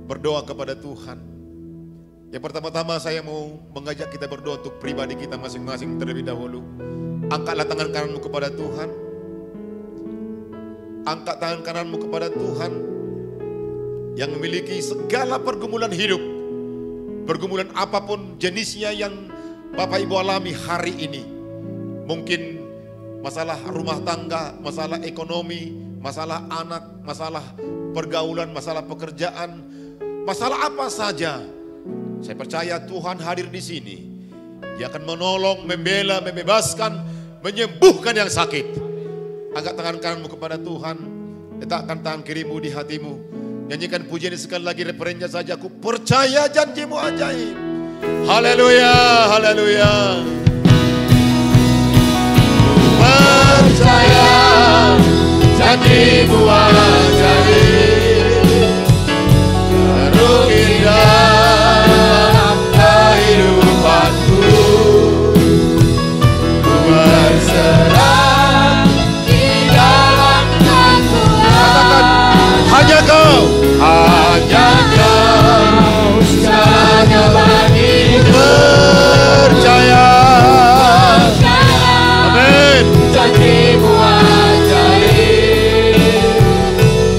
berdoa kepada Tuhan. Yang pertama-tama saya mau mengajak kita berdoa untuk pribadi kita masing-masing terlebih dahulu. Angkatlah tangan kananmu kepada Tuhan. Angkat tangan kananmu kepada Tuhan yang memiliki segala pergumulan hidup. Pergumulan apapun jenisnya yang Bapak Ibu alami hari ini. Mungkin masalah rumah tangga, masalah ekonomi, masalah anak, masalah pergaulan, masalah pekerjaan, masalah apa saja. Saya percaya Tuhan hadir di sini. Dia akan menolong, membela, membebaskan, menyembuhkan yang sakit. Angkat tangan kananmu kepada Tuhan. Letakkan tangan kirimu di hatimu. Nyanyikan pujian ini sekali lagi, referennya saja. Aku percaya janjimu ajaib. Haleluya, haleluya. Percaya janjimu ajaib. Terukir kehidupanku. Ku berserah di dalam Tuhan. Hanya kau, hanya kau, segalanya bagiku. Percaya, amin. Janjimu ajaib,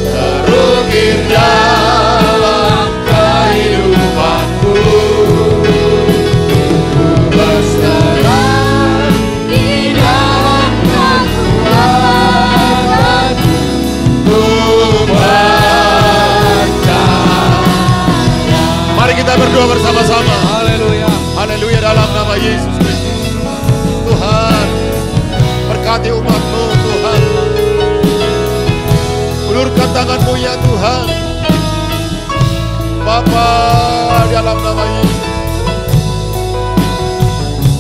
terukir dalam kehidupanku. Ku berserah di dalam Tuhan. Ku mari kita berdoa bersama-sama. Haleluya. Haleluya dalam nama Yesus Kristus. Tuhan, berkati umat-Mu Tuhan. Ulurkan tangan-Mu ya Tuhan. Bapa dalam nama Yesus.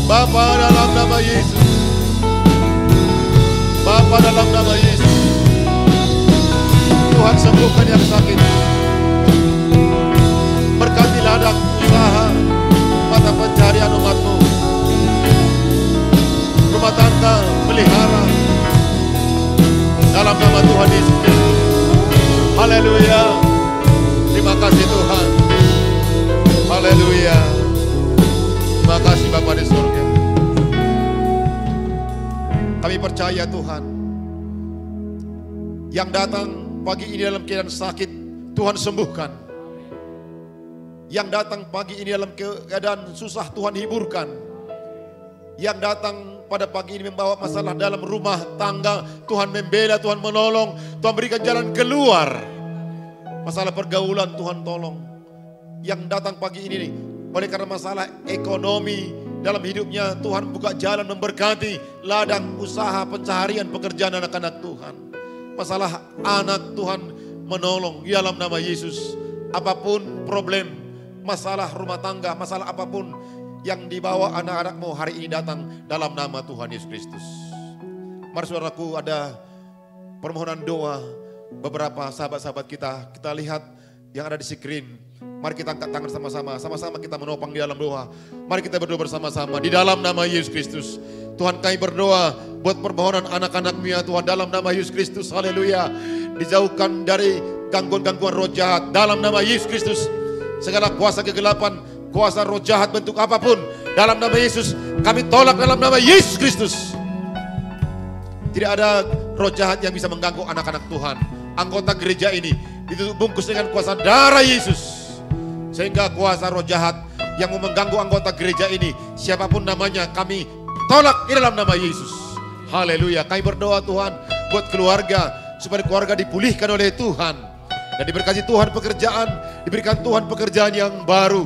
Bapa dalam nama Yesus. Bapa dalam nama Yesus. Tuhan sembuhkan yang sakit. Berkati ladang usaha, mata pencarian umat-Mu. Rumah tangga, pelihara. Dalam nama Tuhan Yesus Kristus. Haleluya. Terima kasih Tuhan. Haleluya. Terima kasih Bapa di surga. Kami percaya Tuhan. Yang datang pagi ini dalam keadaan sakit, Tuhan sembuhkan. Yang datang pagi ini dalam keadaan susah, Tuhan hiburkan. Yang datang pada pagi ini membawa masalah dalam rumah tangga, Tuhan membela, Tuhan menolong, Tuhan berikan jalan keluar. Masalah pergaulan, Tuhan tolong. Yang datang pagi ini oleh karena masalah ekonomi dalam hidupnya, Tuhan buka jalan memberkati ladang usaha, pencaharian, pekerjaan anak-anak Tuhan. Masalah anak, Tuhan menolong di dalam nama Yesus. Apapun problem, masalah rumah tangga, masalah apapun yang dibawa anak-anak-Mu hari ini datang dalam nama Tuhan Yesus Kristus. Mari saudaraku, ada permohonan doa beberapa sahabat-sahabat kita. Kita lihat yang ada di screen. Mari kita angkat tangan sama-sama. Sama-sama kita menopang di dalam doa. Mari kita berdoa bersama-sama di dalam nama Yesus Kristus. Tuhan, kami berdoa buat permohonan anak-anak-Mu ya Tuhan dalam nama Yesus Kristus. Haleluya. Dijauhkan dari gangguan-gangguan roh jahat dalam nama Yesus Kristus. Segala kuasa kegelapan, kuasa roh jahat bentuk apapun, dalam nama Yesus kami tolak dalam nama Yesus Kristus. Tidak ada roh jahat yang bisa mengganggu anak-anak Tuhan. Anggota gereja ini ditutup bungkus dengan kuasa darah Yesus. Sehingga kuasa roh jahat yang mau mengganggu anggota gereja ini, siapapun namanya, kami tolak di dalam nama Yesus. Haleluya. Kami berdoa Tuhan buat keluarga, supaya keluarga dipulihkan oleh Tuhan. Dan diberkati Tuhan pekerjaan, diberikan Tuhan pekerjaan yang baru.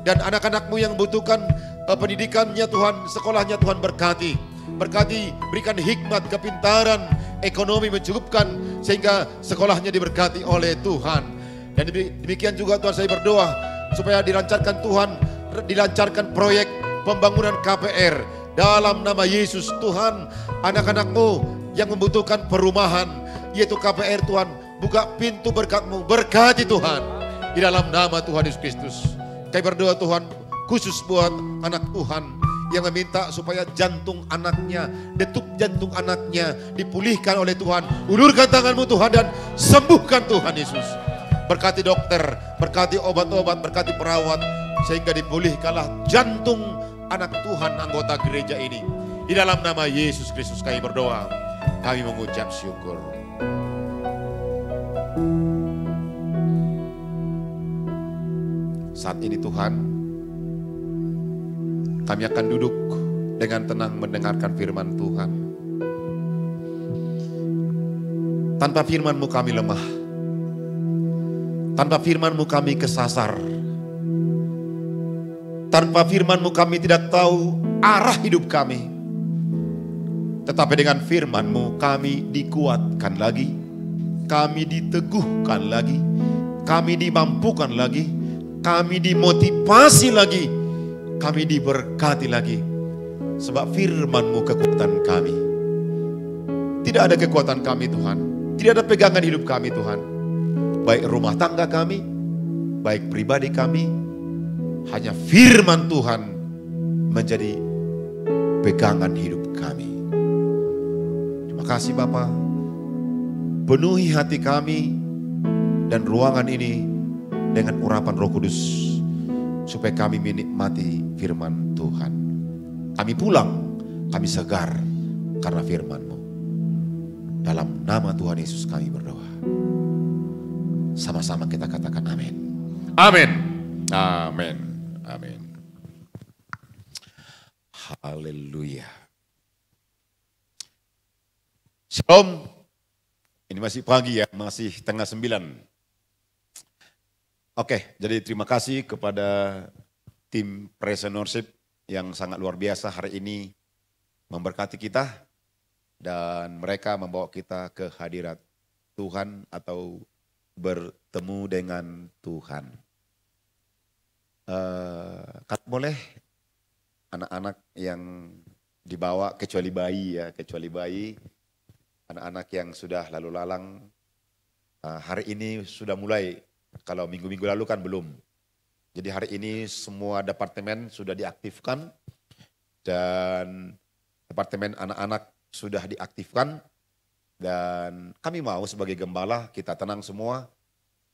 Dan anak-anak-Mu yang membutuhkan pendidikannya Tuhan, sekolahnya Tuhan berkati. Berkati, berikan hikmat, kepintaran, ekonomi mencukupkan, sehingga sekolahnya diberkati oleh Tuhan. Dan demikian juga Tuhan saya berdoa, supaya dilancarkan Tuhan, dilancarkan proyek pembangunan KPR. Dalam nama Yesus Tuhan, anak-anak-Mu yang membutuhkan perumahan, yaitu KPR Tuhan, buka pintu berkat-Mu, berkati Tuhan. Di dalam nama Tuhan Yesus Kristus. Kami berdoa Tuhan, khusus buat anak Tuhan yang meminta supaya jantung anaknya, detuk jantung anaknya dipulihkan oleh Tuhan. Ulurkan tangan-Mu Tuhan dan sembuhkan Tuhan Yesus. berkati dokter, berkati obat-obat, berkati perawat, sehingga dipulihkanlah jantung anak Tuhan anggota gereja ini. Di dalam nama Yesus Kristus kami berdoa, kami mengucap syukur. Saat ini Tuhan, kami akan duduk dengan tenang mendengarkan firman Tuhan. Tanpa firman-Mu kami lemah. Tanpa firman-Mu kami kesasar. Tanpa firman-Mu kami tidak tahu arah hidup kami. Tetapi dengan firman-Mu kami dikuatkan lagi. Kami diteguhkan lagi. Kami dimampukan lagi. Kami dimotivasi lagi. Kami diberkati lagi. Sebab firman-Mu kekuatan kami. Tidak ada kekuatan kami Tuhan. Tidak ada pegangan hidup kami Tuhan. Baik rumah tangga kami, baik pribadi kami, hanya firman Tuhan menjadi pegangan hidup kami. Terima kasih Bapa. Penuhi hati kami dan ruangan ini dengan urapan Roh Kudus, supaya kami menikmati firman Tuhan. Kami pulang, kami segar karena firman-Mu. Dalam nama Tuhan Yesus kami berdoa. Sama-sama kita katakan amin. Amin. Amin. Amin. Haleluya. Shalom. Ini masih pagi ya, masih tengah 9. Oke, jadi terima kasih kepada tim Praise and Worship yang sangat luar biasa hari ini memberkati kita. Dan mereka membawa kita ke hadirat Tuhan atau bertemu dengan Tuhan. Kalau boleh anak-anak yang dibawa kecuali bayi ya, kecuali bayi, anak-anak yang sudah lalu lalang, hari ini sudah mulai, kalau minggu-minggu lalu kan belum. Jadi hari ini semua departemen sudah diaktifkan dan departemen anak-anak sudah diaktifkan, dan kami mau sebagai gembala kita tenang semua,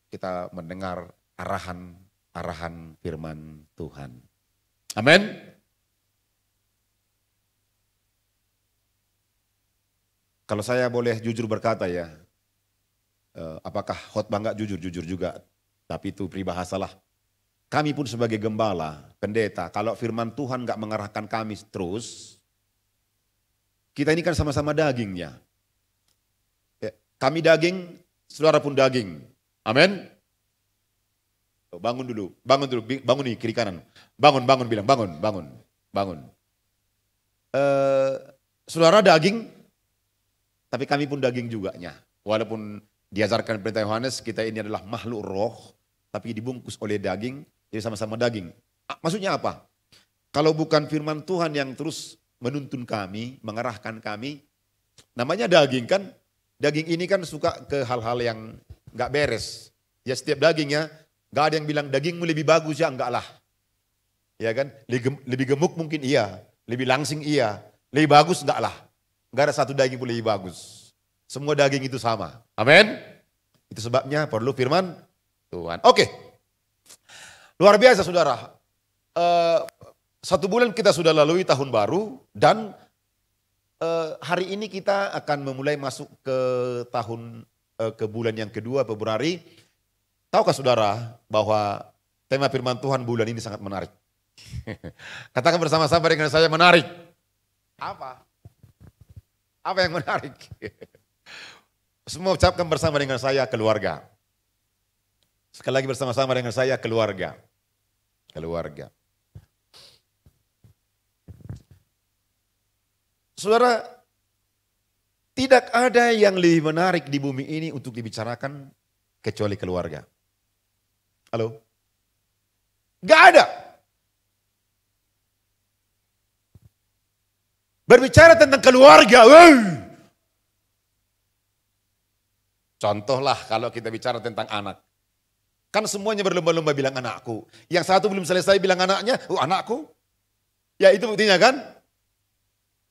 kita mendengar arahan firman Tuhan. Amin. Kalau saya boleh jujur berkata ya, apakah khotbah enggak jujur juga, tapi itu peribahasalah. Kami pun sebagai gembala, pendeta, kalau firman Tuhan enggak mengarahkan kami terus, kita ini kan sama-sama dagingnya. Kami daging, saudara pun daging. Amin. Bangun dulu, bangun nih kiri kanan. Bangun bilang, bangun. Saudara daging, tapi kami pun daging juganya. Walaupun diajarkan perintah Yohanes, kita ini adalah makhluk roh, tapi dibungkus oleh daging, jadi sama-sama daging. Maksudnya apa? Kalau bukan firman Tuhan yang terus menuntun kami, mengarahkan kami, namanya daging kan, daging ini kan suka ke hal-hal yang gak beres. Ya setiap dagingnya, gak ada yang bilang dagingmu lebih bagus ya, enggak lah. Ya kan, lebih gemuk mungkin iya, lebih langsing iya, lebih bagus enggak lah. Gak ada satu daging pun lebih bagus. Semua daging itu sama. Amin. Itu sebabnya perlu firman Tuhan. Oke. Luar biasa saudara. 1 bulan kita sudah lalui tahun baru dan hari ini kita akan memulai masuk ke ke bulan yang kedua Februari. Tahukah saudara bahwa tema firman Tuhan bulan ini sangat menarik? Katakan bersama-sama dengan saya menarik. Apa? Apa yang menarik? Semua ucapkan bersama dengan saya keluarga. Sekali lagi bersama-sama dengan saya keluarga. Keluarga. Saudara, tidak ada yang lebih menarik di bumi ini untuk dibicarakan kecuali keluarga. Halo? Gak ada. Berbicara tentang keluarga. Contohlah kalau kita bicara tentang anak. Kan semuanya berlomba-lomba bilang anakku. Yang satu belum selesai bilang anaknya, anakku. Ya itu buktinya kan.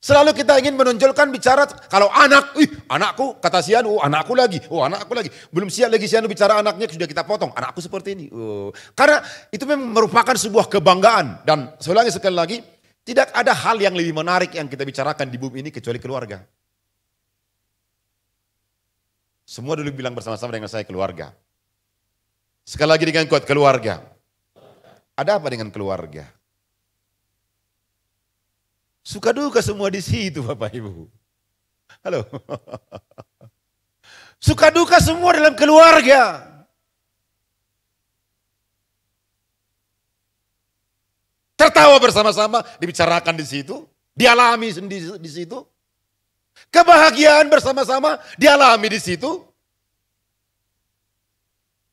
Selalu kita ingin menonjolkan bicara kalau anak, anakku, kata si Anu, anakku lagi, anakku lagi. Belum siap lagi si Anu bicara anaknya sudah kita potong, anakku seperti ini. Karena itu memang merupakan sebuah kebanggaan. Dan sekali lagi, tidak ada hal yang lebih menarik yang kita bicarakan di bumi ini kecuali keluarga. Semua dulu bilang bersama-sama dengan saya keluarga. Sekali lagi dengan kuat keluarga. Ada apa dengan keluarga? Suka duka semua di situ Bapak Ibu. Halo. Suka duka semua dalam keluarga. Tertawa bersama-sama dibicarakan di situ, dialami di situ. Kebahagiaan bersama-sama dialami di situ.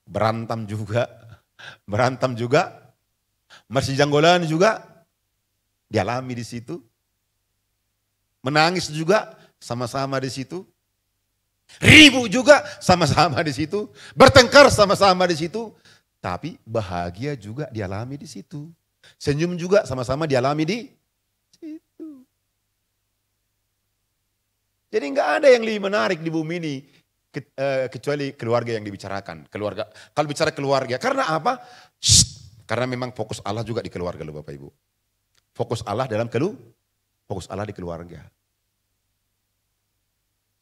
Berantem juga. Masih janggolan juga dialami di situ. Menangis juga sama-sama di situ. Ribut juga sama-sama di situ. Bertengkar sama-sama di situ. Tapi bahagia juga dialami di situ. Senyum juga sama-sama dialami di situ. Jadi enggak ada yang lebih menarik di bumi ini kecuali keluarga yang dibicarakan. Keluarga. Kalau bicara keluarga, karena apa? Karena memang fokus Allah juga di keluarga loh Bapak Ibu. Fokus Allah fokus Allah di keluarga.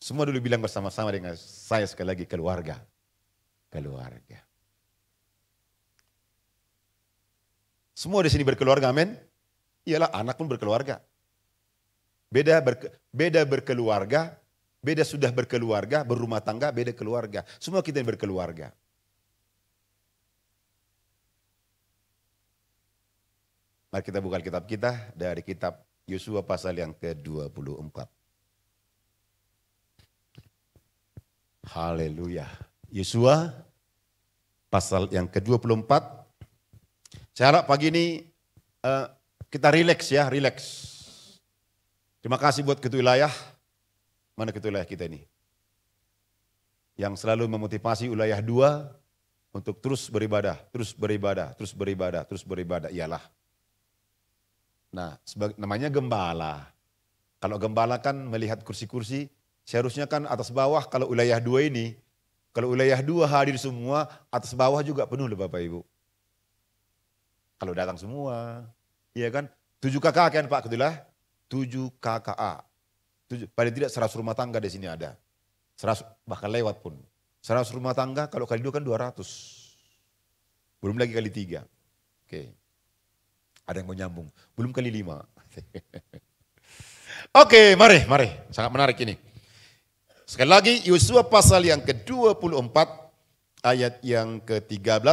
Semua dulu bilang bersama-sama dengan saya sekali lagi keluarga. Keluarga. Semua di sini berkeluarga, amin. Iyalah anak pun berkeluarga. Beda berkeluarga, beda sudah berkeluarga, berumah tangga, beda keluarga. Semua kita yang berkeluarga. Mari kita buka kitab kita dari kitab Yosua pasal yang ke-24. Haleluya. Yosua pasal yang ke-24. Saya harap pagi ini kita rileks ya, rileks. Terima kasih buat ketua wilayah. Mana ketua wilayah kita ini? Yang selalu memotivasi wilayah 2 untuk terus beribadah, terus beribadah, terus beribadah, terus beribadah. Iyalah. Nah, namanya gembala. Kalau gembala kan melihat kursi-kursi, seharusnya kan atas bawah kalau wilayah 2 ini, kalau wilayah 2 hadir semua, atas bawah juga penuh loh Bapak Ibu. Kalau datang semua, iya kan? 7 KKA kan Pak Ketulah? 7 KKA. Paling tidak 100 rumah tangga di sini ada. 100, bahkan lewat pun. 100 rumah tangga kalau kali 2 kan 200. Belum lagi kali 3. Oke. Ada yang mau nyambung. Belum kali 5. Oke, mari. Sangat menarik ini. Sekali lagi, Yosua pasal yang ke-24, ayat yang ke-13,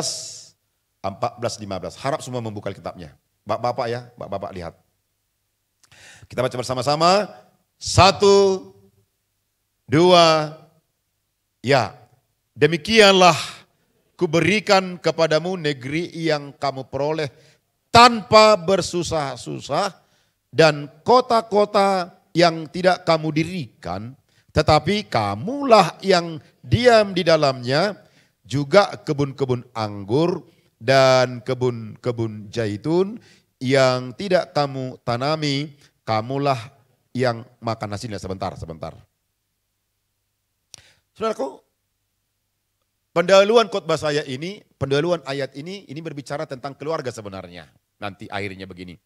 14, 15. Harap semua membuka kitabnya. Bapak-bapak ya, bapak-bapak lihat. Kita baca bersama-sama. 1, 2, ya. Demikianlah kuberikan kepadamu negeri yang kamu peroleh tanpa bersusah-susah dan kota-kota yang tidak kamu dirikan, tetapi kamulah yang diam di dalamnya, juga kebun-kebun anggur dan kebun-kebun zaitun yang tidak kamu tanami, kamulah yang makan hasilnya. Sebentar. Saudaraku, pendahuluan khotbah saya ini, pendahuluan ayat ini berbicara tentang keluarga sebenarnya. Nanti akhirnya begini.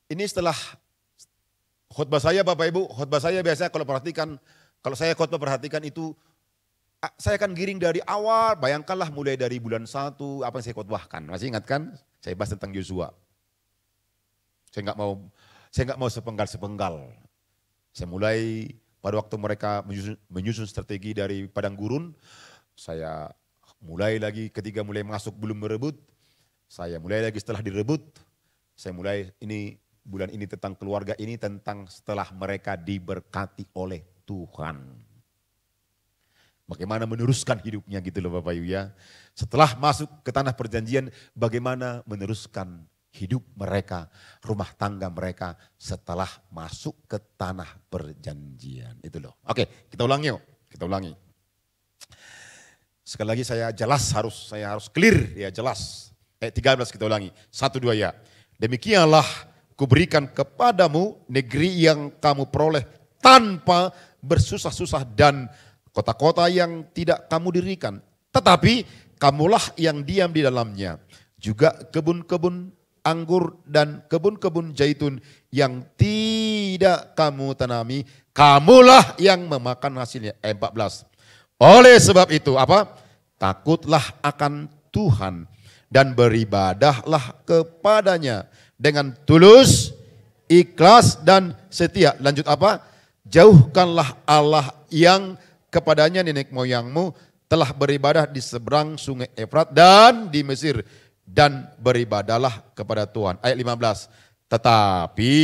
Ini setelah khotbah saya Bapak Ibu, khotbah saya biasanya kalau saya khotbah perhatikan itu, saya akan giring dari awal, bayangkanlah mulai dari bulan 1, apa yang saya khotbahkan. Masih ingat kan? Saya bahas tentang Yosua. Saya nggak mau sepenggal-sepenggal. Saya mulai pada waktu mereka menyusun strategi dari padang gurun, saya mulai lagi ketika mulai masuk belum merebut, saya mulai lagi setelah direbut, saya mulai ini bulan ini tentang keluarga ini, tentang setelah mereka diberkati oleh Tuhan. Bagaimana meneruskan hidupnya gitu loh Bapak Ibu ya. Setelah masuk ke tanah perjanjian, bagaimana meneruskan hidup mereka, rumah tangga mereka setelah masuk ke tanah perjanjian. Itu loh. Oke, kita ulangi yuk. Kita ulangi. Sekali lagi saya harus clear ya, jelas. 13 kita ulangi. 1, 2 ya. Demikianlah kuberikan kepadamu negeri yang kamu peroleh tanpa bersusah-susah dan kota-kota yang tidak kamu dirikan. Tetapi kamulah yang diam di dalamnya. Juga kebun-kebun anggur dan kebun-kebun zaitun yang tidak kamu tanami, kamulah yang memakan hasilnya. 14. Oleh sebab itu apa? Takutlah akan Tuhan dan beribadahlah kepadanya dengan tulus, ikhlas dan setia. Lanjut apa? Jauhkanlah Allah yang kepadanya nenek moyangmu telah beribadah di seberang sungai Efrat dan di Mesir, dan beribadahlah kepada Tuhan. Ayat 15. Tetapi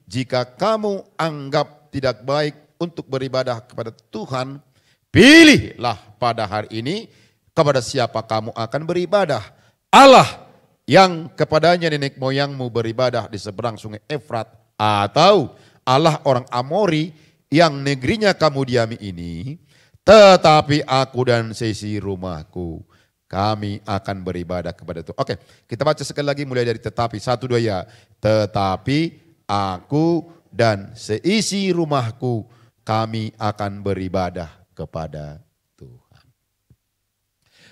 jika kamu anggap tidak baik untuk beribadah kepada Tuhan, pilihlah pada hari ini kepada siapa kamu akan beribadah. Allah yang kepadanya nenek moyangmu beribadah di seberang sungai Efrat, atau Allah orang Amori yang negerinya kamu diami ini. Tetapi aku dan seisi rumahku, kami akan beribadah kepada Tuhan. Oke, kita baca sekali lagi mulai dari tetapi. 1, 2 ya. Tetapi aku dan seisi rumahku, kami akan beribadah kepada Tuhan.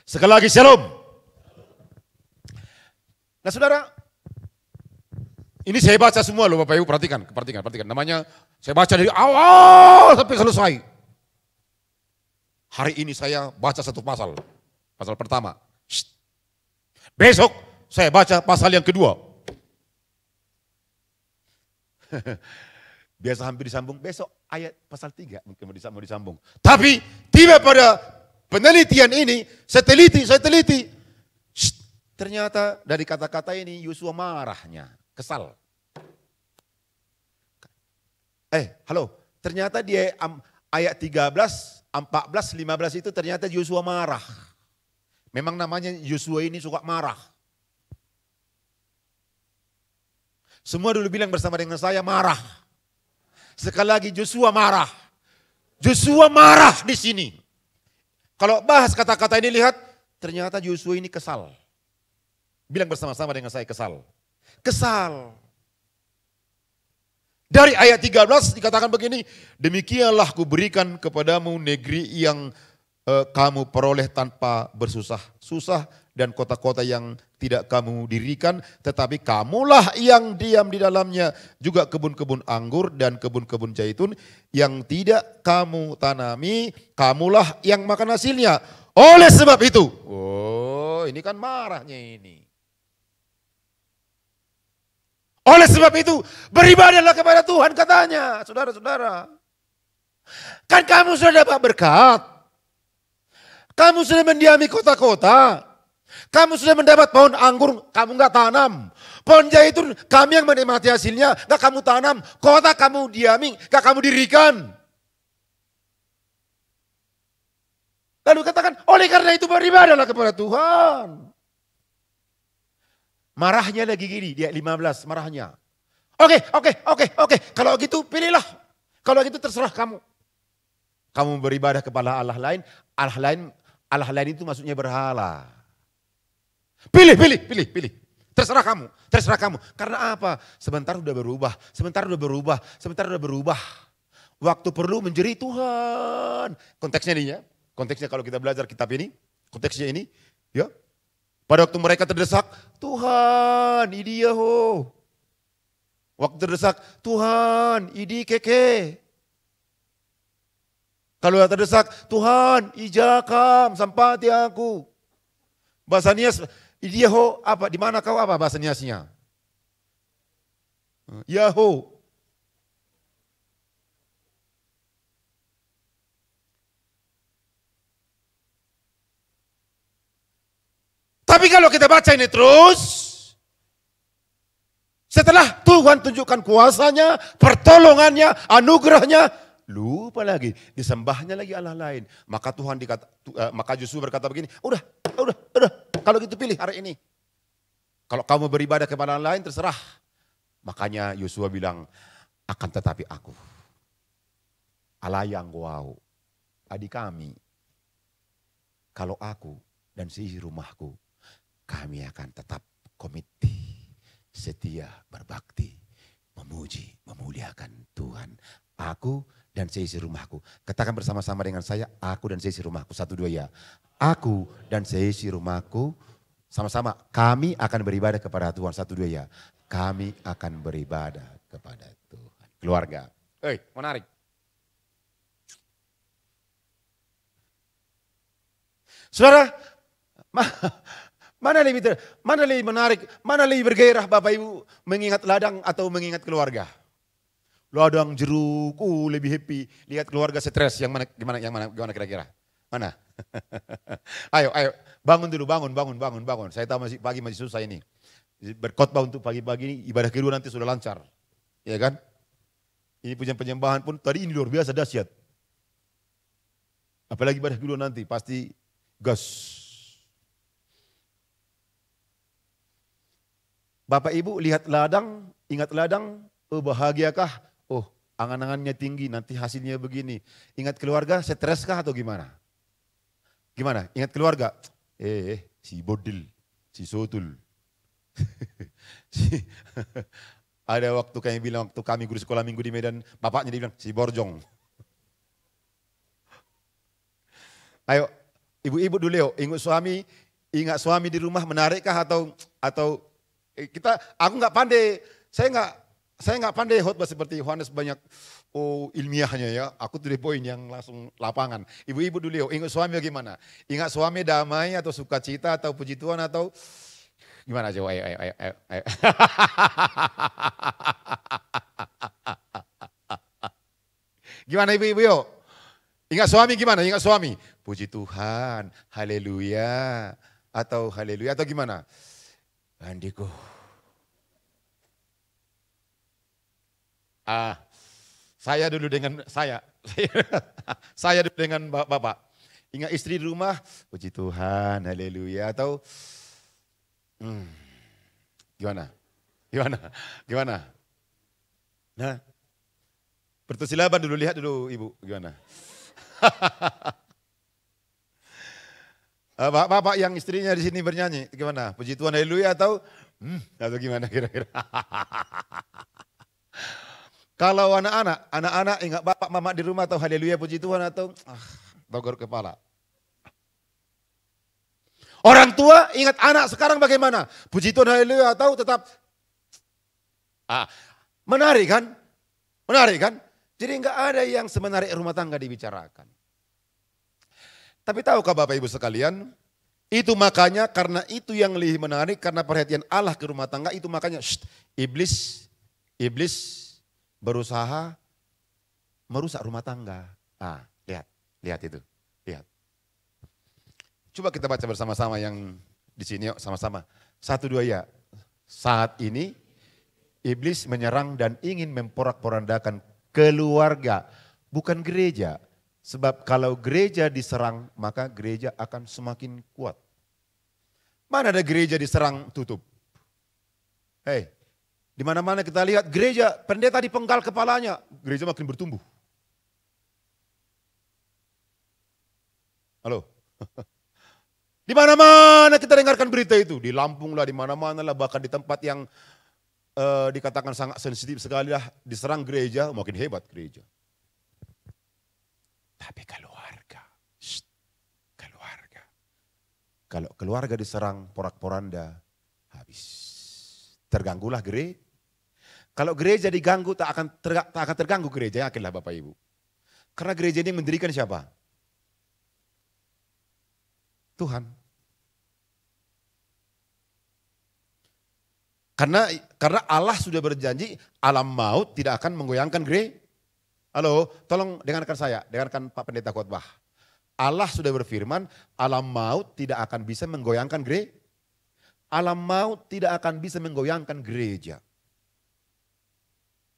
Sekali lagi shalom. Nah saudara, ini saya baca semua loh Bapak Ibu, perhatikan. Namanya saya baca dari awal sampai selesai. Hari ini saya baca satu pasal. Pasal pertama. Besok saya baca pasal yang kedua. Biasa hampir disambung. Besok ayat pasal 3 mungkin mau disambung. Tapi tiba pada penelitian ini, saya teliti. Ternyata dari kata-kata ini Yosua marahnya, kesal. Halo, ternyata dia ayat 13, 14, 15 itu ternyata Yosua marah. Memang namanya Yosua ini suka marah. Semua dulu bilang bersama dengan saya marah. Sekali lagi Yosua marah. Yosua marah di sini. Kalau bahas kata-kata ini lihat, ternyata Yosua ini kesal. Bilang bersama-sama dengan saya kesal. Kesal. Dari ayat 13 dikatakan begini, demikianlah kuberikan kepadamu negeri yang kamu peroleh tanpa bersusah-susah dan kota-kota yang tidak kamu dirikan, tetapi kamulah yang diam di dalamnya, juga kebun-kebun anggur dan kebun-kebun zaitun yang tidak kamu tanami, kamulah yang makan hasilnya. Oleh sebab itu, ini kan marahnya ini. Oleh sebab itu, beribadahlah kepada Tuhan katanya, saudara-saudara. Kan kamu sudah dapat berkat. Kamu sudah mendiami kota-kota. Kamu sudah mendapat pohon anggur, kamu enggak tanam. Pohon zaitun, kami yang menikmati hasilnya, enggak kamu tanam. Kota kamu diami, enggak kamu dirikan. Lalu katakan, oleh karena itu beribadahlah kepada Tuhan. Marahnya lagi gini, dia 15 marahnya. Oke. Kalau gitu pilihlah. Kalau gitu terserah kamu. Kamu beribadah kepada Allah lain itu maksudnya berhala. Pilih. Terserah kamu. Karena apa? Sebentar udah berubah. Waktu perlu menjerit Tuhan. Konteksnya ini ya. Konteksnya kalau kita belajar kitab ini, konteksnya ini, ya. Pada waktu mereka terdesak, Tuhan, idi Yaho. Waktu terdesak, Tuhan, idi keke. Kalau terdesak, Tuhan, ijakam, sampati aku. Bahasa Nias, idi Yaho, apa? Di mana kau apa bahasa Niasnya? Yaho. Tapi kalau kita baca ini terus, setelah Tuhan tunjukkan kuasanya, pertolongannya, anugerahnya, lupa lagi, disembahnya lagi Allah lain. Maka maka Yosua berkata begini, udah, kalau gitu pilih hari ini. Kalau kamu beribadah kepada Allah lain terserah. Makanya Yosua bilang, akan tetapi aku, Allah yang wow, adik kami, kalau aku dan si rumahku, kami akan tetap komiti, setia, berbakti memuji, memuliakan Tuhan. Aku dan seisi rumahku. Katakan bersama-sama dengan saya, aku dan seisi rumahku. 1, 2 ya. Aku dan seisi rumahku, sama-sama kami akan beribadah kepada Tuhan. 1, 2 ya. Kami akan beribadah kepada Tuhan. Keluarga. Menarik. Saudara, mana lebih menarik, mana lebih bergairah Bapak Ibu mengingat ladang atau mengingat keluarga? Ladang jeruk, lebih happy. Lihat keluarga stres, yang mana gimana kira-kira? Mana? Ayo, bangun dulu, bangun. Saya tahu pagi masih susah ini. Berkhotbah untuk pagi-pagi ini, ibadah kedua nanti sudah lancar. Ya kan? Ini pujian penyembahan pun tadi ini luar biasa dahsyat. Apalagi ibadah kedua nanti, pasti gas. Bapak Ibu lihat ladang, ingat ladang, bahagiakah? Angan-angannya tinggi, nanti hasilnya begini. Ingat keluarga, stres kah atau gimana? Gimana? Ingat keluarga? Si bodil, si sotul. Ada waktu kami bilang, waktu kami guru sekolah minggu di Medan, bapaknya dia bilang, si borjong. Ayo, ibu-ibu dulu yuk, ingat suami di rumah menarikkah atau aku nggak pandai, saya nggak pandai khotbah seperti Yohanes banyak ilmiahnya ya. Aku tuh poin yang langsung lapangan. Ibu-ibu dulu yuk, ingat suami bagaimana? Ingat suami damai atau sukacita atau puji Tuhan atau gimana coba? Ayo. Gimana ibu-ibu yuk? Ingat suami gimana? Ingat suami. Puji Tuhan, haleluya. Atau haleluya atau gimana? Andiku. Saya dulu dengan Bapak. Ingat istri di rumah, puji Tuhan, haleluya. Atau gimana? Nah, bersilaban dulu, lihat dulu ibu, gimana? Bapak yang istrinya di sini bernyanyi, gimana? Puji Tuhan, haleluya atau gimana kira-kira? Kalau anak-anak ingat bapak mama di rumah atau haleluya puji Tuhan atau togor kepala. Orang tua ingat anak sekarang bagaimana? Puji Tuhan haleluya atau tetap menarik kan? Jadi enggak ada yang semenarik rumah tangga dibicarakan. Tapi tahukah Bapak Ibu sekalian, itu makanya karena itu yang lebih menarik, karena perhatian Allah ke rumah tangga, itu makanya iblis berusaha merusak rumah tangga. Lihat itu. Coba kita baca bersama-sama yang di sini yuk, sama-sama. 1, 2 ya. Saat ini iblis menyerang dan ingin memporak-porandakan keluarga, bukan gereja. Sebab kalau gereja diserang, maka gereja akan semakin kuat. Mana ada gereja diserang tutup? Di mana-mana kita lihat gereja, pendeta dipenggal kepalanya, gereja makin bertumbuh. Halo? Di mana-mana kita dengarkan berita itu, di Lampung lah, di mana-mana lah, bahkan di tempat yang dikatakan sangat sensitif sekali lah, diserang gereja, makin hebat gereja. Tapi keluarga, kalau keluarga diserang porak-poranda, habis. Terganggulah gereja. Kalau gereja diganggu tak akan terganggu gereja, yakinlah Bapak Ibu. Karena gereja ini mendirikan siapa? Tuhan. Karena Allah sudah berjanji alam maut tidak akan menggoyangkan gereja. Halo, tolong dengarkan saya, dengarkan Pak Pendeta khotbah. Allah sudah berfirman alam maut tidak akan bisa menggoyangkan gereja. Alam maut tidak akan bisa menggoyangkan gereja.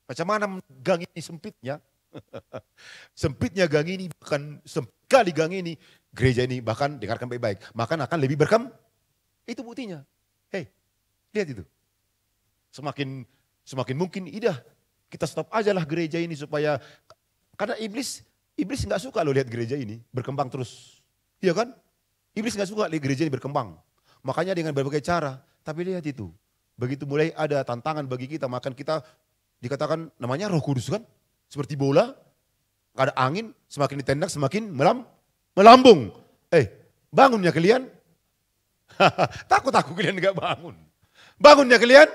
Macam mana gang ini sempitnya? Sempitnya gang ini, bahkan sekali gang ini, gereja ini bahkan dengarkan baik-baik, bahkan akan lebih berkembang. Itu buktinya. Lihat itu. Semakin mungkin kita stop aja lah gereja ini supaya, karena iblis nggak suka loh lihat gereja ini berkembang terus. Iya kan? Iblis nggak suka lihat gereja ini berkembang. Makanya dengan berbagai cara, tapi lihat itu. Begitu mulai ada tantangan bagi kita, maka kita dikatakan namanya Roh Kudus kan. Seperti bola, ada angin, semakin ditendang semakin melambung. Bangunnya kalian? Takut aku kalian gak bangun. Bangunnya kalian?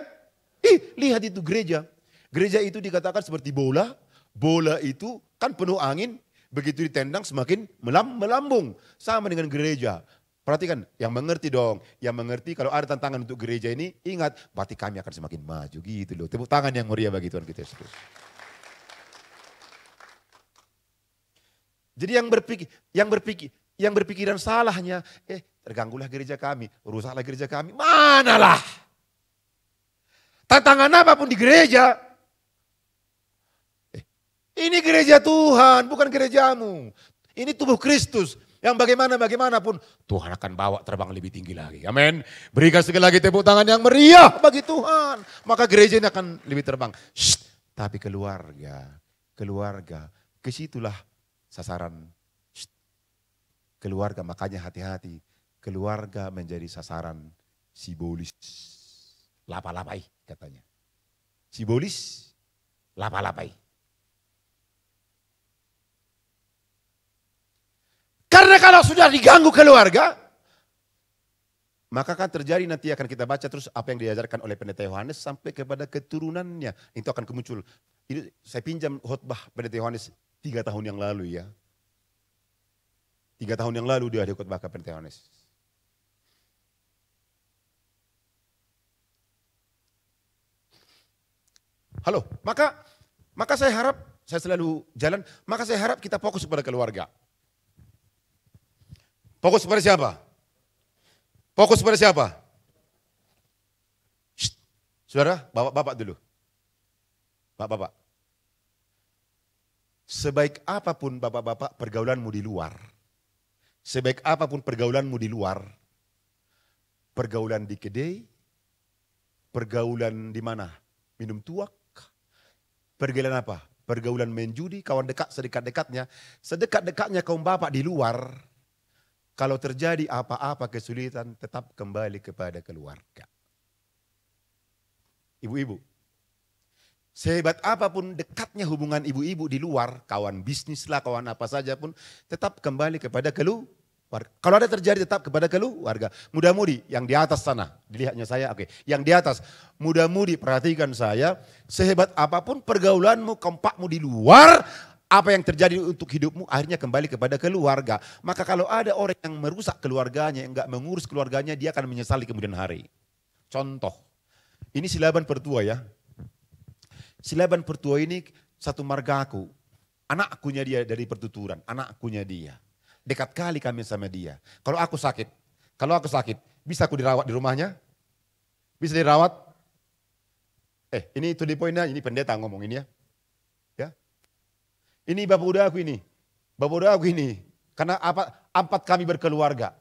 Lihat itu gereja. Gereja itu dikatakan seperti bola. Bola itu kan penuh angin, begitu ditendang semakin melambung. Sama dengan gereja. Perhatikan, yang mengerti dong. Yang mengerti kalau ada tantangan untuk gereja ini, ingat, berarti kami akan semakin maju gitu loh. Tepuk tangan yang meriah bagi Tuhan kita Yesus. Jadi yang berpikiran salahnya, terganggulah gereja kami, rusaklah gereja kami. Manalah. Tantangan apapun di gereja. Ini gereja Tuhan, bukan gerejamu. Ini tubuh Kristus. Yang bagaimanapun Tuhan akan bawa terbang lebih tinggi lagi. Amin. Berikan sekali lagi tepuk tangan yang meriah bagi Tuhan. Maka gereja ini akan lebih terbang. Tapi keluarga, kesitulah sasaran. Keluarga, makanya hati-hati. Keluarga menjadi sasaran simbolis. Lapa-lapai katanya. Simbolis, lapa-lapai. Karena kalau sudah diganggu keluarga, maka akan terjadi nanti akan kita baca terus apa yang diajarkan oleh pendeta Yohanes sampai kepada keturunannya. Itu akan muncul. Ini saya pinjam khotbah pendeta Yohanes 3 tahun yang lalu ya. 3 tahun yang lalu dia khotbah ke pendeta Yohanes. Halo, maka saya harap, saya selalu jalan, maka saya harap kita fokus kepada keluarga. Fokus pada siapa? Fokus pada siapa? Saudara, bapak-bapak dulu. Bapak-bapak. Sebaik apapun bapak-bapak pergaulanmu di luar. Sebaik apapun pergaulanmu di luar. Pergaulan di kedai. Pergaulan di mana? Minum tuak. Pergaulan apa? Pergaulan main judi, kawan dekat sedekat-dekatnya. Sedekat-dekatnya kaum bapak di luar. Kalau terjadi apa-apa kesulitan, tetap kembali kepada keluarga. Ibu-ibu, sehebat apapun dekatnya hubungan ibu-ibu di luar, kawan bisnis lah, kawan apa saja pun, tetap kembali kepada keluarga. Kalau ada terjadi tetap kepada keluarga. Mudah-mudi yang di atas sana, dilihatnya saya, oke. Yang di atas, mudah-mudi perhatikan saya, sehebat apapun pergaulanmu, kompakmu di luar, apa yang terjadi untuk hidupmu akhirnya kembali kepada keluarga. Maka kalau ada orang yang merusak keluarganya, yang enggak mengurus keluarganya, dia akan menyesali kemudian hari. Contoh, ini Silaban Pertua ya. Silaban Pertua ini satu margaku. Anakkunya dia dari pertuturan, anakkunya dia. Dekat kali kami sama dia. Kalau aku sakit, bisa aku dirawat di rumahnya? Bisa dirawat? Ini to the point-nya, ini pendeta ngomong ini ya. Ini bapak udah aku ini. Karena empat kami berkeluarga.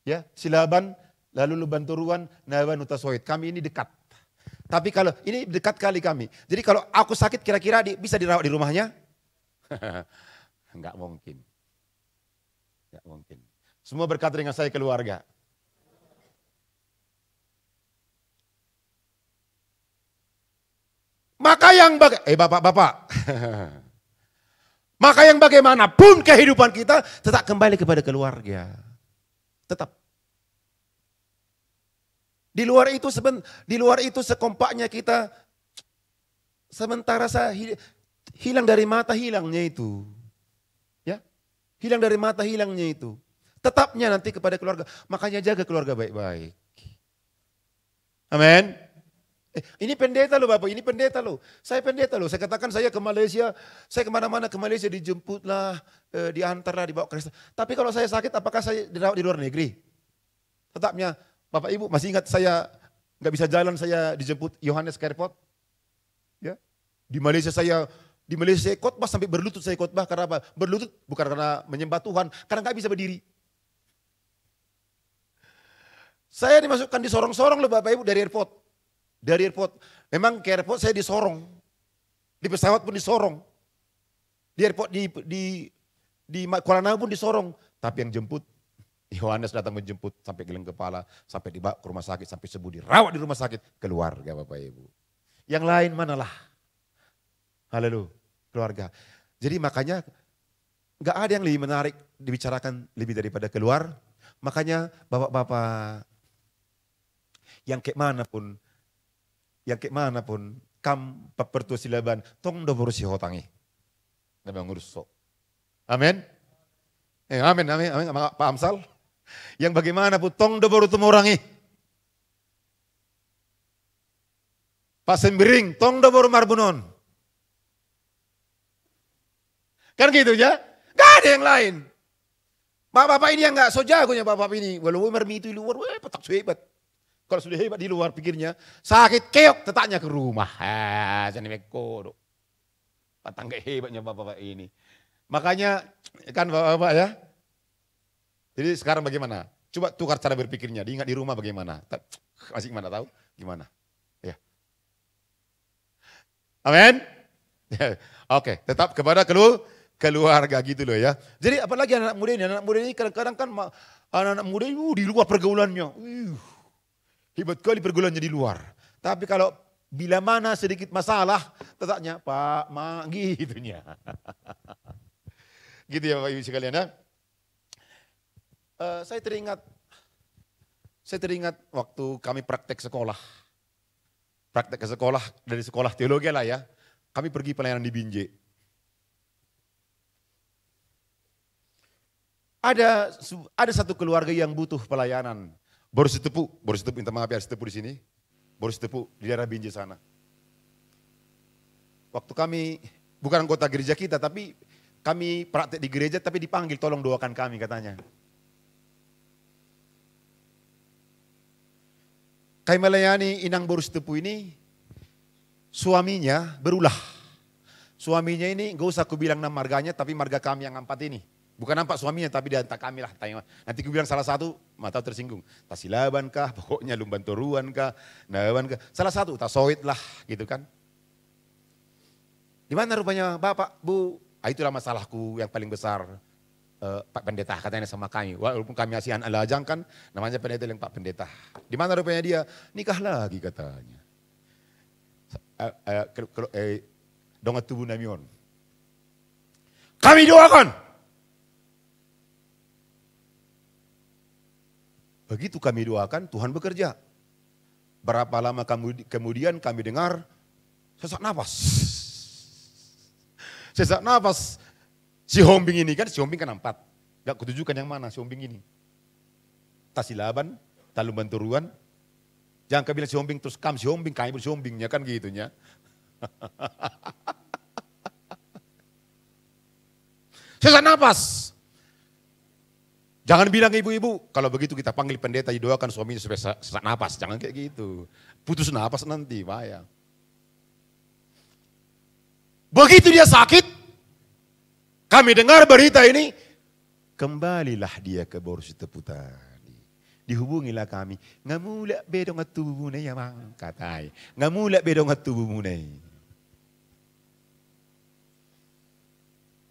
Ya, Silaban, lalu Lubanturuan, Nawan, Utasoid. Kami ini dekat. Tapi kalau ini dekat kali kami. Jadi kalau aku sakit kira-kira bisa dirawat di rumahnya? Enggak mungkin. Enggak mungkin. Semua berkata dengan saya keluarga. Maka yang bapak-bapak. Maka yang bagaimanapun kehidupan kita tetap kembali kepada keluarga. Tetap. Di luar itu sekompaknya kita sementara hilang dari mata hilangnya itu. Ya. Hilang dari mata hilangnya itu. Tetapnya nanti kepada keluarga. Makanya jaga keluarga baik-baik. Amin. Ini pendeta loh Bapak, ini pendeta loh. Saya pendeta loh, saya katakan saya ke Malaysia, saya kemana-mana ke Malaysia dijemputlah, diantarlah, dibawa ke Kristen. Tapi kalau saya sakit apakah saya dirawat di luar negeri? Tetapnya, Bapak Ibu masih ingat saya nggak bisa jalan, saya dijemput Yohanes ke airport? Ya. Di Malaysia saya khotbah sampai berlutut saya khotbah, karena apa? Berlutut bukan karena menyembah Tuhan, karena nggak bisa berdiri. Saya dimasukkan di sorong-sorong loh Bapak Ibu dari airport. Dari airport, memang ke airport saya disorong, di pesawat pun disorong, di airport di Kuala Namu pun disorong, tapi yang jemput, Yohanes datang menjemput sampai geleng kepala, sampai dibawa ke rumah sakit, sampai sembuh dirawat di rumah sakit, keluarga Bapak Ibu. Yang lain manalah, Haleluya, keluarga. Jadi makanya gak ada yang lebih menarik dibicarakan lebih daripada keluar. Makanya bapak-bapak yang kayak manapun, kam pertusilaban, tong do berusi hotangi. Nabi ngurus so. Amin. Amin, amin, amin, Pak Amsal. Yang bagaimanapun, tong do baru tumorangi. Pak Sembiring, tong do baru marbunon. Kan gitu ya? Gak ada yang lain. Bapak-bapak ini yang gak so jagonya bapak ini. Walau mermi itu di luar, petak hebat. Kalau sudah hebat di luar pikirnya, sakit keok tetapnya ke rumah. Jadi mekodo. Patang gak hebatnya bapak-bapak ini. Makanya kan bapak-bapak ya. Jadi sekarang bagaimana? Coba tukar cara berpikirnya. Diingat di rumah bagaimana? Masih gimana tahu? Gimana? Ya. Amin. Oke, tetap kepada keluarga gitu loh ya. Jadi apalagi anak muda ini kadang-kadang kan anak-anak muda ini di luar pergaulannya. Hebat kali pergaulannya di luar. Tapi kalau bila mana sedikit masalah, tetapnya Pak, Ma, gitunya. Gitu ya Bapak Ibu sekalian ya. Saya teringat waktu kami praktek sekolah. Praktek ke sekolah, dari sekolah teologi lah ya. Kami pergi pelayanan di Binjai. Ada satu keluarga yang butuh pelayanan. Baru Sitepu minta maaf ya Sitepu di sini. Baru Sitepu di daerah Binjai sana. Waktu kami, bukan anggota gereja kita, tapi kami praktek di gereja, tapi dipanggil tolong doakan kami katanya. Kami melayani inang Baru Sitepu ini, suaminya berulah. Suaminya ini gak usah aku bilang nama marganya, tapi marga kami yang empat ini. Bukan nampak suaminya tapi dia entah kami lah. Nanti aku bilang salah satu, mata tersinggung. Tasilaban kah, pokoknya Lumban Toruan kah, Nawan kah. Salah satu, Tasoit lah gitu kan. Di mana rupanya Bapak, Bu? Itulah masalahku yang paling besar. Pak Pendeta katanya sama kami. Walaupun kami asihan alajang kan, namanya pendeta yang Pak Pendeta. Di mana rupanya dia? Nikah lagi katanya. Dongat tubuh namion. Kami doakan. Begitu kami doakan, Tuhan bekerja. Berapa lama kemudian kami dengar sesak napas. Sesak napas. Si Hombing ini kan, si Hombing kan empat. Gak kutujukan yang mana si Hombing ini. Tasilaban, Lumban Toruan. Jangan kau bilang si Hombing terus si Hombing, kami si Hombingnya kan gitunya. Sesak napas. Jangan bilang ibu-ibu, kalau begitu kita panggil pendeta didoakan suaminya supaya sesak napas. Jangan kayak gitu. Putus napas nanti, bahaya. Begitu dia sakit, kami dengar berita ini, kembalilah dia ke Baru Sitepu tadi. Dihubungilah kami, ngamula bedong at tubuh ya mang katay. Ngamula bedong at tubuh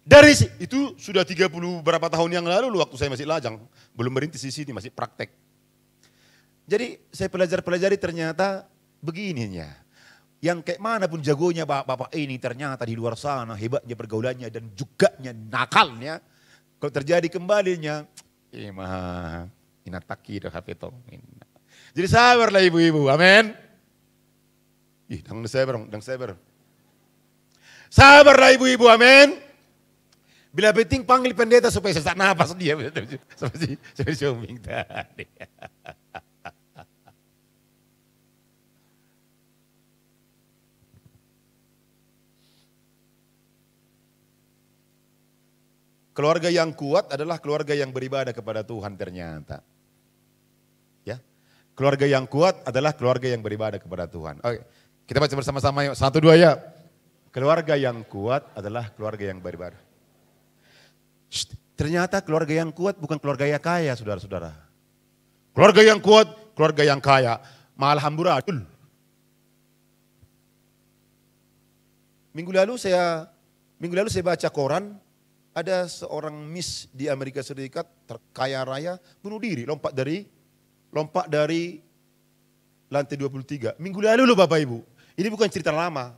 Dari itu sudah 30 berapa tahun yang lalu waktu saya masih lajang. Belum merintis di sini, masih praktek. Jadi saya pelajari ternyata begininya. Yang kayak manapun jagonya bapak-bapak ini ternyata di luar sana hebatnya pergaulannya dan juga nakalnya. Kalau terjadi kembalinya, inataki dah HP. Jadi sabarlah ibu-ibu, amin. Dang sabar. Sabarlah ibu-ibu, amin. Bila penting panggil pendeta supaya sesak nafas dia. Seperti Hombing tadi. Keluarga yang kuat adalah keluarga yang beribadah kepada Tuhan ternyata. Ya, keluarga yang kuat adalah keluarga yang beribadah kepada Tuhan. Oke, kita baca bersama-sama yuk. 1, 2 ya. Keluarga yang kuat adalah keluarga yang beribadah. Ternyata keluarga yang kuat bukan keluarga yang kaya, saudara-saudara. Keluarga yang kuat, keluarga yang kaya, malah amburadul. Minggu lalu saya baca koran, ada seorang miss di Amerika Serikat kaya raya bunuh diri, lompat dari lantai 23. Minggu lalu loh Bapak Ibu. Ini bukan cerita lama.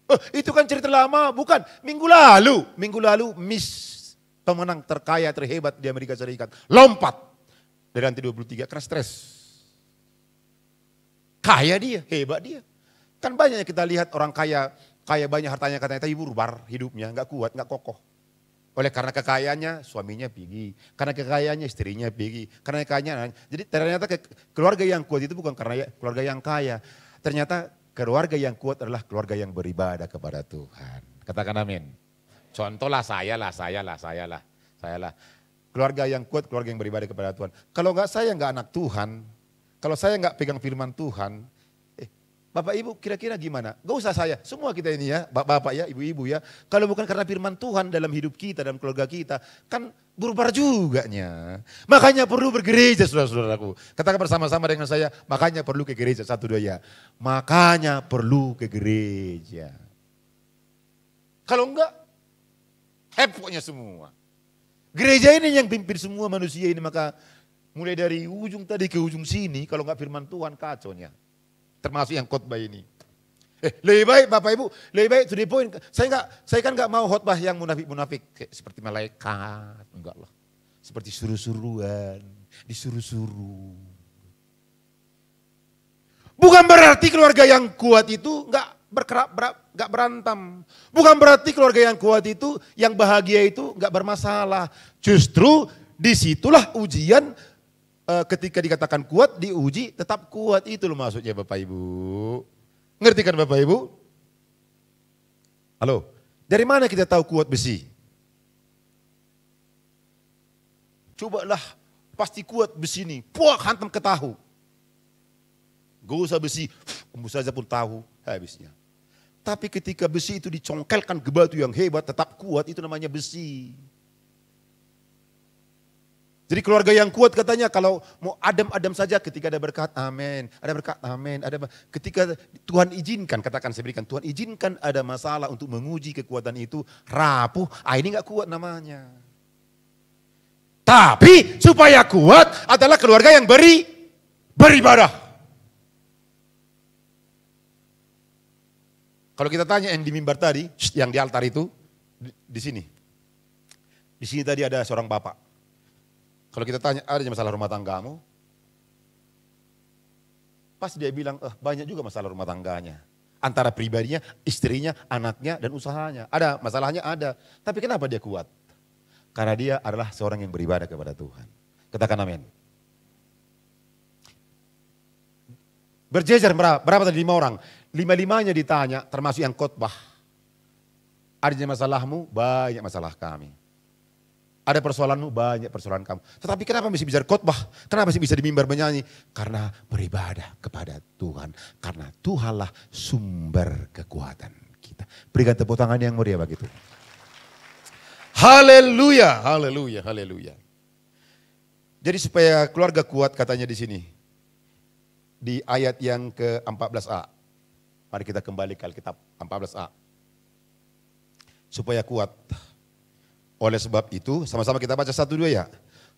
Oh, itu kan cerita lama, bukan. Minggu lalu Miss pemenang terkaya terhebat di Amerika Serikat lompat dari lantai 23 karena stres. Kaya dia, hebat dia. Kan banyak kita lihat orang kaya banyak hartanya katanya tapi burbar hidupnya, nggak kuat, nggak kokoh. Oleh karena kekayaannya suaminya pergi, karena kekayaannya istrinya pergi, karena kekayaannya. Jadi ternyata keluarga yang kuat itu bukan karena keluarga yang kaya. Ternyata keluarga yang kuat adalah keluarga yang beribadah kepada Tuhan. Katakan amin. Contohlah saya lah. Keluarga yang kuat, keluarga yang beribadah kepada Tuhan. Kalau enggak saya enggak anak Tuhan, kalau saya enggak pegang firman Tuhan, Bapak Ibu kira-kira gimana? Gak usah saya, semua kita ini ya, Bapak ya, Ibu-ibu ya. Kalau bukan karena firman Tuhan dalam hidup kita, dalam keluarga kita, kan berubah juga nya. Makanya perlu bergereja saudara-saudaraku. Katakan bersama-sama dengan saya, makanya perlu ke gereja, 1, 2 ya. Makanya perlu ke gereja. Kalau enggak, hebohnya semua. Gereja ini yang pimpin semua manusia ini, maka mulai dari ujung tadi ke ujung sini, kalau enggak firman Tuhan kacaunya. Termasuk yang khotbah ini. Lebih baik Bapak Ibu, lebih baik to the point. Saya kan enggak mau khotbah yang munafik-munafik. Seperti malaikat, enggak lah. Seperti suruh-suruan, disuruh-suruh. Bukan berarti keluarga yang kuat itu enggak berantem. Bukan berarti keluarga yang kuat itu, yang bahagia itu enggak bermasalah. Justru disitulah ujian. Ketika dikatakan kuat, diuji tetap kuat, itu loh maksudnya Bapak Ibu. Ngerti kan Bapak Ibu? Halo, dari mana kita tahu kuat besi? Cobalah, pasti kuat besi ini, puak hantam ke tahu. Gak usah besi, embus saja pun tahu habisnya. Tapi ketika besi itu dicongkelkan ke batu yang hebat, tetap kuat, itu namanya besi. Jadi keluarga yang kuat katanya kalau mau adem-adem saja ketika ada berkat, amin. Ada berkat, amin. Ketika Tuhan izinkan, katakan saya berikan, Tuhan izinkan ada masalah untuk menguji kekuatan itu, rapuh, ini gak kuat namanya. Tapi supaya kuat adalah keluarga yang beribadah. Kalau kita tanya yang di mimbar tadi, yang di altar itu, di sini. Di sini tadi ada seorang bapak. Kalau kita tanya, ada masalah rumah tanggamu? Pas dia bilang, banyak juga masalah rumah tangganya. Antara pribadinya, istrinya, anaknya, dan usahanya. Ada, masalahnya ada. Tapi kenapa dia kuat? Karena dia adalah seorang yang beribadah kepada Tuhan. Katakan amin. Berjejer berapa tadi? 5 orang. 5-5-nya ditanya, termasuk yang khotbah. Ada masalahmu? Banyak masalah kami. Ada persoalanmu, banyak persoalan kamu. Tetapi kenapa masih bisa khotbah? Kenapa masih bisa di mimbar menyanyi? Karena beribadah kepada Tuhan. Karena Tuhanlah sumber kekuatan kita. Berikan tepuk tangan yang meriah begitu. Haleluya, haleluya, haleluya. Jadi supaya keluarga kuat katanya di sini. Di ayat yang ke-14a. Mari kita kembali ke Alkitab 14a. Supaya kuat. Oleh sebab itu, sama-sama kita baca 1, 2 ya.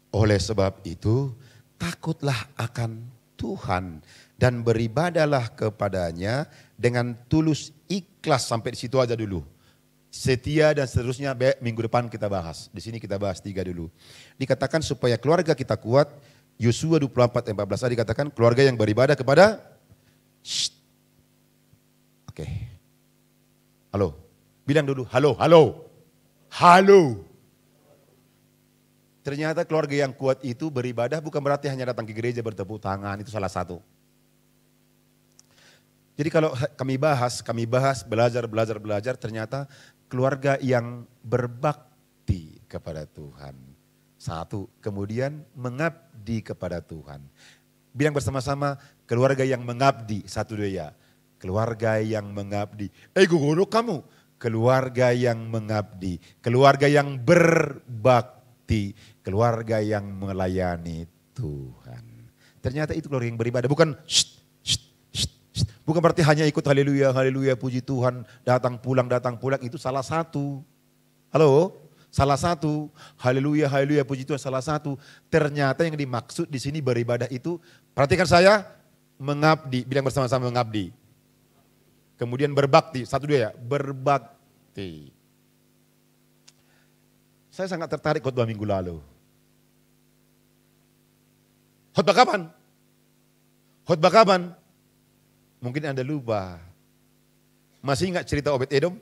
Oleh sebab itu, takutlah akan Tuhan dan beribadahlah kepadanya dengan tulus ikhlas. Sampai di situ aja dulu. Setia dan seterusnya minggu depan kita bahas. Di sini kita bahas 3 dulu. Dikatakan supaya keluarga kita kuat, Yosua 24:14 dikatakan keluarga yang beribadah kepada Oke. Halo. Bilang dulu, halo, halo. Halo. Ternyata keluarga yang kuat itu beribadah bukan berarti hanya datang ke gereja bertepuk tangan, itu salah satu. Jadi kalau kami bahas, belajar, ternyata keluarga yang berbakti kepada Tuhan. 1, kemudian mengabdi kepada Tuhan. Bilang bersama-sama, keluarga yang mengabdi, 1, 2 ya. Keluarga yang mengabdi. Guru kamu. Keluarga yang mengabdi, keluarga yang berbakti, keluarga yang melayani Tuhan. Ternyata itu keluarga yang beribadah, bukan bukan berarti hanya ikut haleluya, haleluya, puji Tuhan, datang pulang, itu salah satu. Halo? Salah satu, haleluya, haleluya, puji Tuhan, salah satu. Ternyata yang dimaksud di sini beribadah itu, perhatikan saya, mengabdi, bilang bersama-sama mengabdi. Kemudian berbakti, satu dua ya, berbakti. Saya sangat tertarik khotbah minggu lalu. Khotbah kapan? Khotbah kapan? Mungkin Anda lupa. Masih ingat cerita Obed-Edom?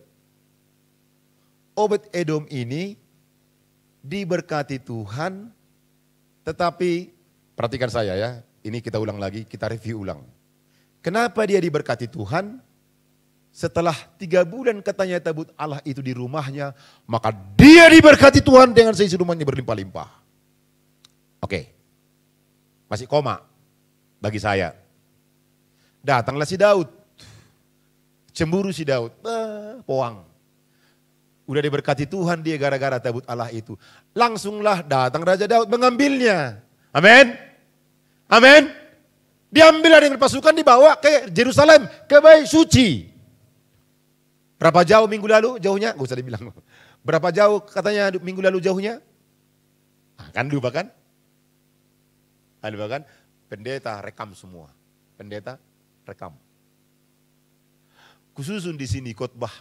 Obed-Edom ini diberkati Tuhan, tetapi perhatikan saya ya, ini kita ulang lagi, kita review ulang. Kenapa dia diberkati Tuhan? Setelah 3 bulan katanya tabut Allah itu di rumahnya, maka dia diberkati Tuhan dengan seisi rumahnya berlimpah-limpah. Oke, masih koma bagi saya. Datanglah si Daud, cemburu si Daud, poang. Udah diberkati Tuhan dia gara-gara tabut Allah itu. Langsunglah datang Raja Daud mengambilnya. Amin. Amin. Diambillah dengan pasukan dibawa ke Yerusalem, ke bait suci. Berapa jauh minggu lalu jauhnya? Gak usah dibilang. Berapa jauh katanya minggu lalu jauhnya? Kan lupa kan? Lupa kan? Pendeta rekam semua. Pendeta rekam. Kususun di sini khotbah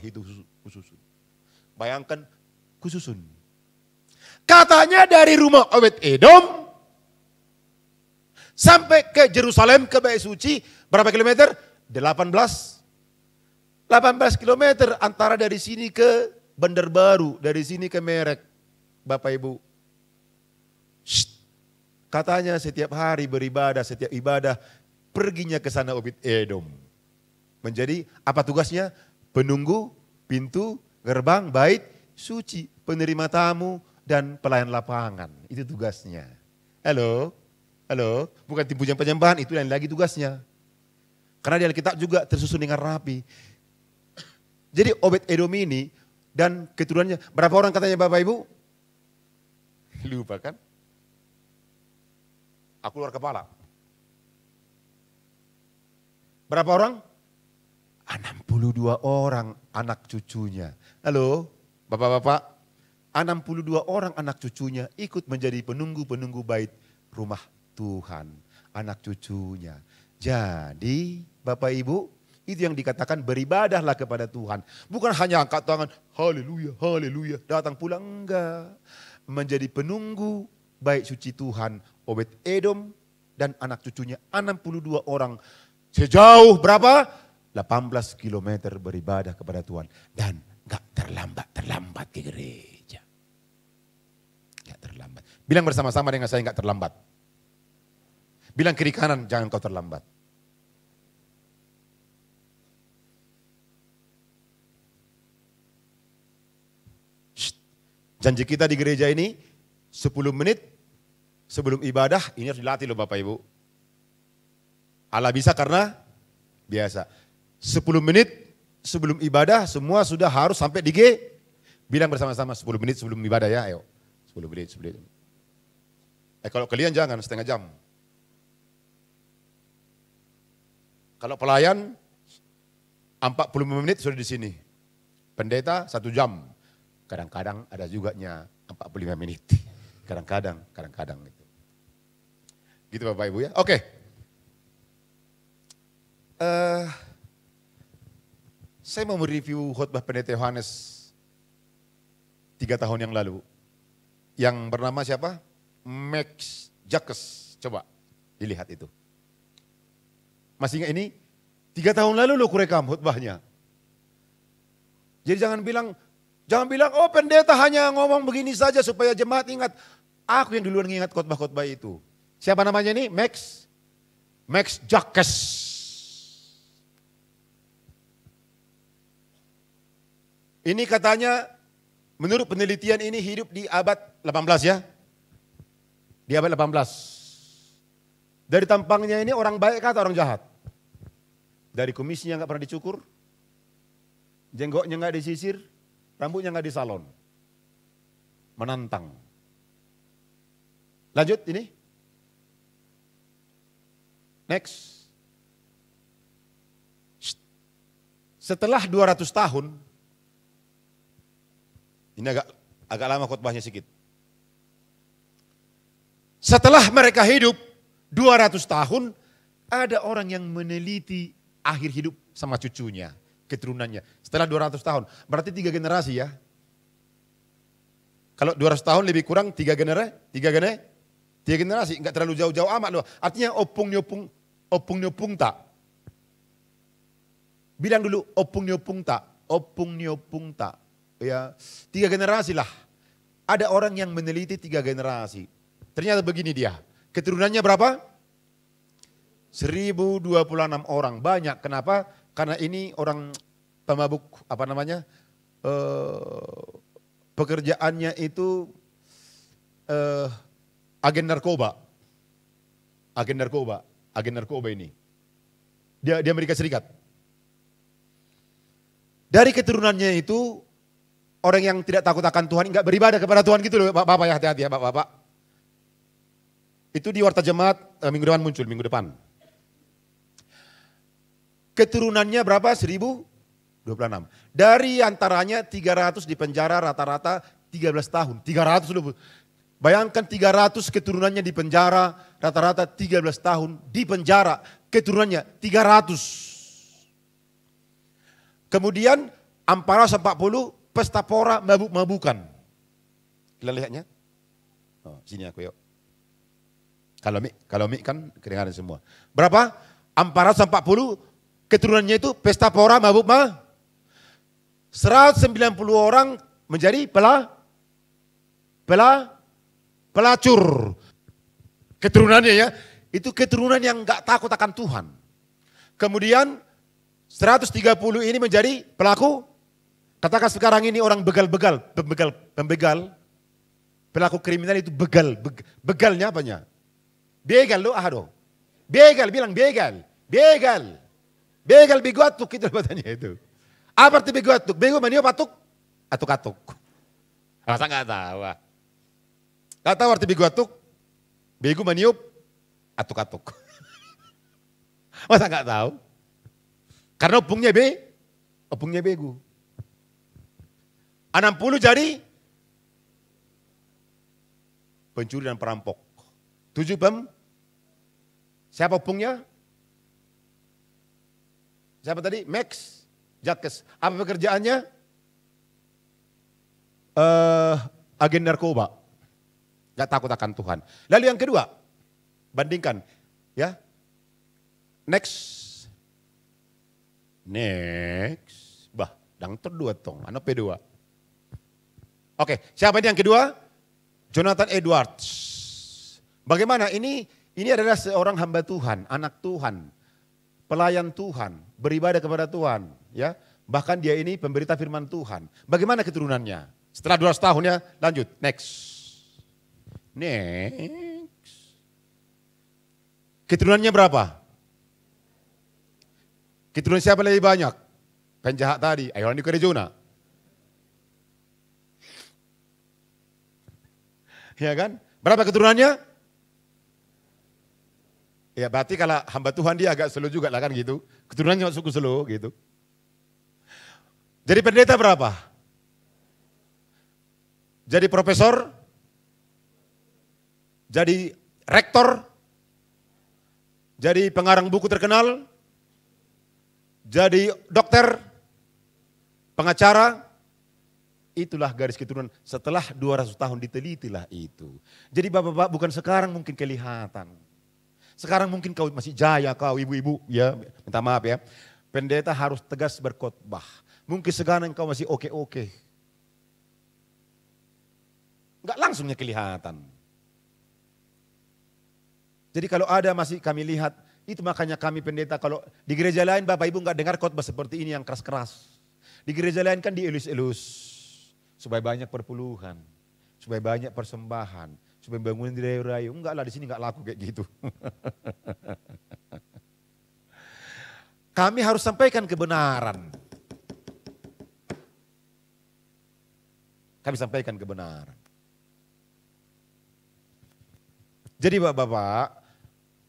itu kususun. Bayangkan kususun. Katanya dari rumah Obed-Edom sampai ke Yerusalem, ke bait suci, berapa kilometer? 18 kilometer antara dari sini ke Bandar Baru, dari sini ke Merek. Bapak Ibu. Katanya setiap hari beribadah, setiap ibadah perginya ke sana Obed-Edom. Menjadi apa tugasnya? Penunggu pintu gerbang bait suci, penerima tamu dan pelayan lapangan. Itu tugasnya. Halo? Halo? Bukan tim pujian penyembahan, itu lain lagi tugasnya. Karena di Alkitab juga tersusun dengan rapi. Jadi Obed-Edom ini dan keturunannya, berapa orang katanya Bapak Ibu? Lupa kan? Aku keluar kepala. Berapa orang? 62 orang anak cucunya. Halo Bapak-bapak, 62 orang anak cucunya ikut menjadi penunggu-penunggu bait rumah Tuhan. Anak cucunya. Jadi Bapak Ibu, itu yang dikatakan beribadahlah kepada Tuhan. Bukan hanya angkat tangan, haleluya, haleluya, datang pulang, enggak. Menjadi penunggu bait suci Tuhan. Obed-Edom dan anak cucunya 62 orang. Sejauh berapa? 18 kilometer beribadah kepada Tuhan. Dan enggak terlambat ke gereja. Enggak terlambat. Bilang bersama-sama dengan saya enggak terlambat. Bilang kiri kanan, jangan kau terlambat. Janji kita di gereja ini 10 menit sebelum ibadah, ini harus dilatih loh Bapak Ibu. Allah bisa karena biasa. 10 menit sebelum ibadah semua sudah harus sampai di G. Bilang bersama-sama 10 menit sebelum ibadah ya, ayo. 10 menit. Kalau kalian jangan setengah jam. Kalau pelayan 45 menit sudah di sini. Pendeta 1 jam. Kadang-kadang ada juga 45 menit. Kadang-kadang gitu. Gitu Bapak Ibu ya. Oke. Saya mau mereview khotbah Pendeta Yohanes 3 tahun yang lalu. Yang bernama siapa? Max Jacques. Coba dilihat itu. Masih ingat ini? 3 tahun lalu loh kurekam khotbahnya. Jadi jangan bilang, oh pendeta hanya ngomong begini saja supaya jemaat ingat. Aku yang duluan ingat khotbah-khotbah itu. Siapa namanya ini? Max Jacques. Ini katanya menurut penelitian ini hidup di abad 18 ya. Di abad 18. Dari tampangnya ini orang baik atau orang jahat? Dari kumisnya nggak pernah dicukur. Jenggotnya nggak disisir. Rambutnya nggak disalon. Menantang. Lanjut ini. Next. Setelah 200 tahun. Ini agak lama khotbahnya sedikit. Setelah mereka hidup 200 tahun. Ada orang yang meneliti akhir hidup sama cucunya, keturunannya. Setelah 200 tahun, berarti 3 generasi ya. Kalau 200 tahun lebih kurang 3 generasi, enggak terlalu jauh-jauh amat loh. Artinya opung nyopung tak. Bilang dulu opung nyopung tak. Ya, 3 generasi lah. Ada orang yang meneliti 3 generasi. Ternyata begini dia, keturunannya berapa? 1026 orang, banyak. Kenapa? Karena ini orang pemabuk, pekerjaannya itu agen narkoba ini. Dia di Amerika Serikat. Dari keturunannya itu orang yang tidak takut akan Tuhan, enggak beribadah kepada Tuhan gitu loh, Bapak ya, hati-hati ya Bapak. Itu di Warta Jemaat minggu depan muncul, minggu depan. Keturunannya berapa? 1026. Dari antaranya 300 di penjara rata-rata 13 tahun. 300 loh. Bayangkan 300 keturunannya di penjara rata-rata 13 tahun di penjara. Keturunannya 300. Kemudian Amparas 40 pesta pora mabuk-mabukan. Kita lihatnya. Oh, sini aku yuk. Kalau mik kan kedengaran semua. Berapa? Amparas 40 keturunannya itu pesta pora mabuk 190 orang menjadi pelacur. Keturunannya ya, itu keturunan yang enggak takut akan Tuhan. Kemudian 130 ini menjadi pelaku. Katakan sekarang ini orang pembegal. Pelaku kriminal itu begal. Begalnya apanya? Begal lo dong. Begal, bilang begal. Begal biguatuk itu katanya itu. Apa arti biguatuk? Bego maniop atuk. Masa nggak tahu? Nggak tahu arti biguatuk? Bego maniop atuk. Masa nggak tahu? Karena opungnya bego. 60 jadi pencuri dan perampok. 7 siapa opungnya? Siapa tadi? Max Jakes. Apa pekerjaannya? Agen narkoba. Gak takut akan Tuhan. Lalu yang kedua, bandingkan. Ya, next. Bah, dang terdua tong, anak P2. Oke, siapa ini yang kedua? Jonathan Edwards. Bagaimana? Ini adalah seorang hamba Tuhan, anak Tuhan, pelayan Tuhan, beribadah kepada Tuhan, ya. Bahkan dia ini pemberita firman Tuhan. Bagaimana keturunannya? Setelah 200 tahun ya, lanjut, next. Keturunannya berapa? Keturunan siapa lebih banyak? Penjahat tadi, Ayorani Kerejona. Ya kan? Berapa keturunannya? Ya berarti kalau hamba Tuhan dia agak slow juga lah kan gitu. Keturunannya suku slow gitu. Jadi pendeta berapa? Jadi profesor? Jadi rektor? Jadi pengarang buku terkenal? Jadi dokter? Pengacara? Itulah garis keturunan. Setelah 200 tahun ditelitilah itu. Jadi bapak-bapak bukan sekarang mungkin kelihatan. Sekarang mungkin kau masih jaya, kau ibu-ibu, ya minta maaf ya. Pendeta harus tegas berkhotbah. Mungkin sekarang kau masih oke-oke. Enggak langsungnya kelihatan. Jadi kalau ada masih kami lihat, itu makanya kami pendeta kalau di gereja lain bapak ibu enggak dengar khotbah seperti ini yang keras-keras. Di gereja lain kan dielus-elus. Supaya banyak perpuluhan, supaya banyak persembahan, supaya bangunan di rayu-rayu. Enggak lah, di sini enggak laku kayak gitu. Kami harus sampaikan kebenaran. Kami sampaikan kebenaran. Jadi bapak-bapak,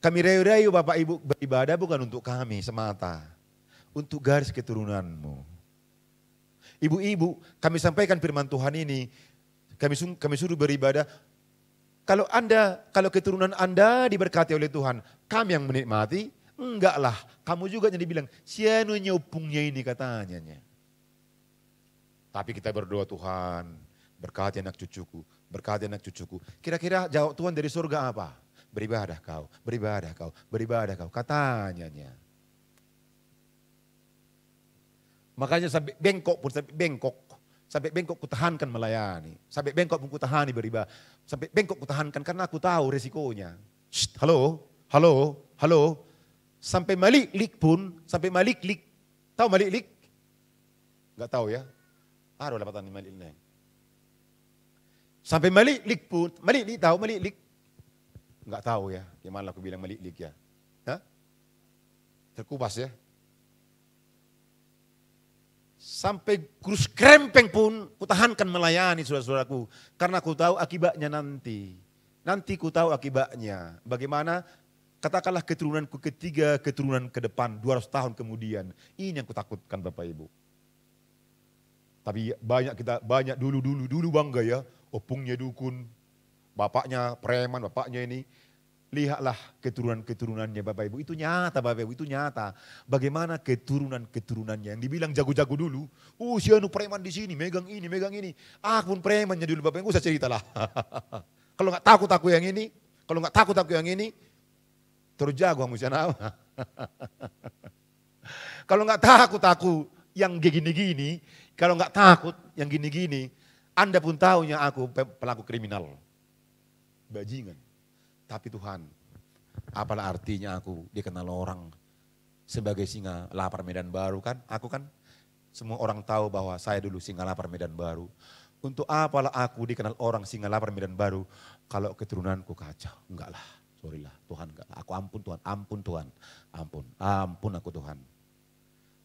kami rayu-rayu bapak ibu beribadah bukan untuk kami semata. Untuk garis keturunanmu. Ibu-ibu, kami sampaikan firman Tuhan ini, kami suruh beribadah. Kalau keturunan Anda diberkati oleh Tuhan, kami yang menikmati, enggak lah. Kamu juga yang dibilang, sianu nyopungnya ini katanya. Tapi kita berdoa, Tuhan, berkati anak cucuku, berkati anak cucuku. Kira-kira jawab Tuhan dari surga apa? Beribadah kau, beribadah kau, beribadah kau. Katanya. Makanya sampai bengkok pun, sampai bengkok kutahankan melayani. Sampai bengkok pun kutahani beribadah. Sampai bengkok kutahankan karena aku tahu resikonya. Shh, halo. Sampai maliklik pun, tahu maliklik? Enggak tahu ya? Ada lapatan maliklik. Sampai maliklik pun, maliklik tahu maliklik? Enggak tahu ya, gimana aku bilang maliklik ya? Hah? Terkupas ya? Sampai kurus krempeng pun kutahankan melayani saudara-saudaraku. Karena aku tahu akibatnya nanti. Nanti ku tahu akibatnya. Bagaimana katakanlah keturunanku ketiga, keturunan ke depan 200 tahun kemudian. Ini yang kutakutkan Bapak Ibu. Tapi banyak dulu bangga ya. Opungnya dukun, bapaknya preman, bapaknya ini. Lihatlah keturunan-keturunannya Bapak Ibu. Itu nyata Bapak Ibu, itu nyata. Bagaimana keturunan-keturunannya. Yang dibilang jago-jago dulu. Si anu preman di sini, megang ini. Aku pun premannya dulu Bapak Ibu, usah cerita lah. Kalau nggak takut aku yang ini, terus jago kamu sana. Kalau nggak takut aku yang gini-gini, kalau nggak takut yang gini-gini, Anda pun tahunya aku pelaku kriminal. Bajingan. Tapi Tuhan, apalah artinya aku dikenal orang sebagai singa lapar Medan Baru kan? Aku kan semua orang tahu bahwa saya dulu singa lapar Medan Baru. Untuk apalah aku dikenal orang singa lapar Medan Baru kalau keturunanku kacau? Enggak lah, sorry lah Tuhan enggak lah. Aku ampun Tuhan, ampun aku Tuhan.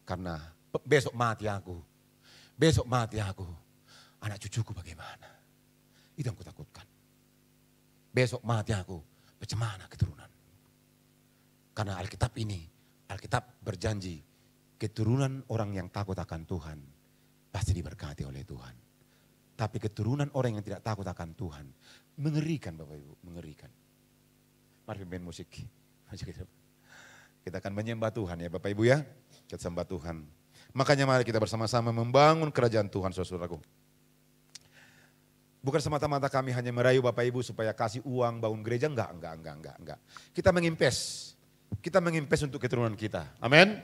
Karena besok mati aku, anak cucuku bagaimana? Itu yang kutakutkan. Besok mati aku, bagaimana keturunan? Karena Alkitab berjanji, keturunan orang yang takut akan Tuhan pasti diberkati oleh Tuhan. Tapi keturunan orang yang tidak takut akan Tuhan, mengerikan Bapak Ibu, mengerikan. Mari main musik. Kita akan menyembah Tuhan ya Bapak Ibu ya. Kita sembah Tuhan. Makanya mari kita bersama-sama membangun kerajaan Tuhan saudaraku. Bukan semata-mata kami hanya merayu Bapak Ibu supaya kasih uang bangun gereja, enggak. Kita mengimpes untuk keturunan kita. Amin.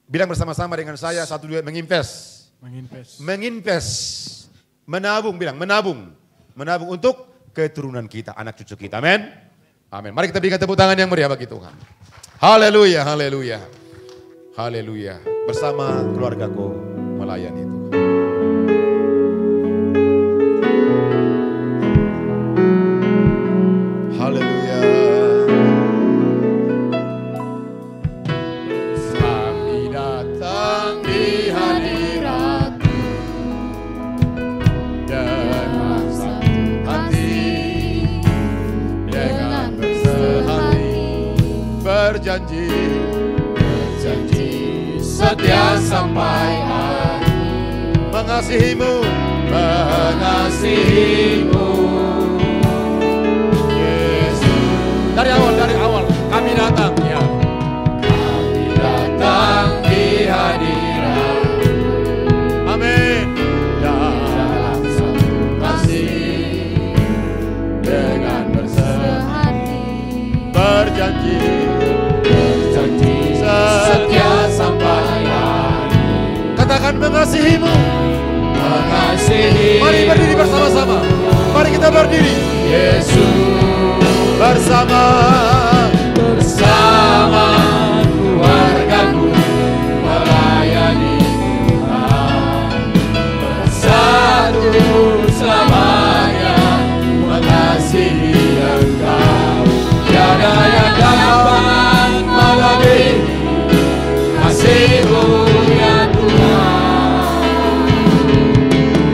Bilang bersama-sama dengan saya, 1, 2, mengimpes. Menabung untuk keturunan kita, anak cucu kita. Amin. Mari kita berikan tepuk tangan yang meriah bagi Tuhan. Haleluya. Bersama keluargaku melayani Tuhan. Haleluya. Kami datang di hadirat-Mu dengan satu hati, dengan bersehati, berjanji setia sampai akhir, mengasihi-Mu. Dari awal kami datang ya. Kami datang di hadirat. Amin. Dalam satu kasih, dengan bersehati, berjanji setia sampai akhir. Katakan mengasihi-Mu. Mari berdiri bersama-sama. Mari kita berdiri. Yesus.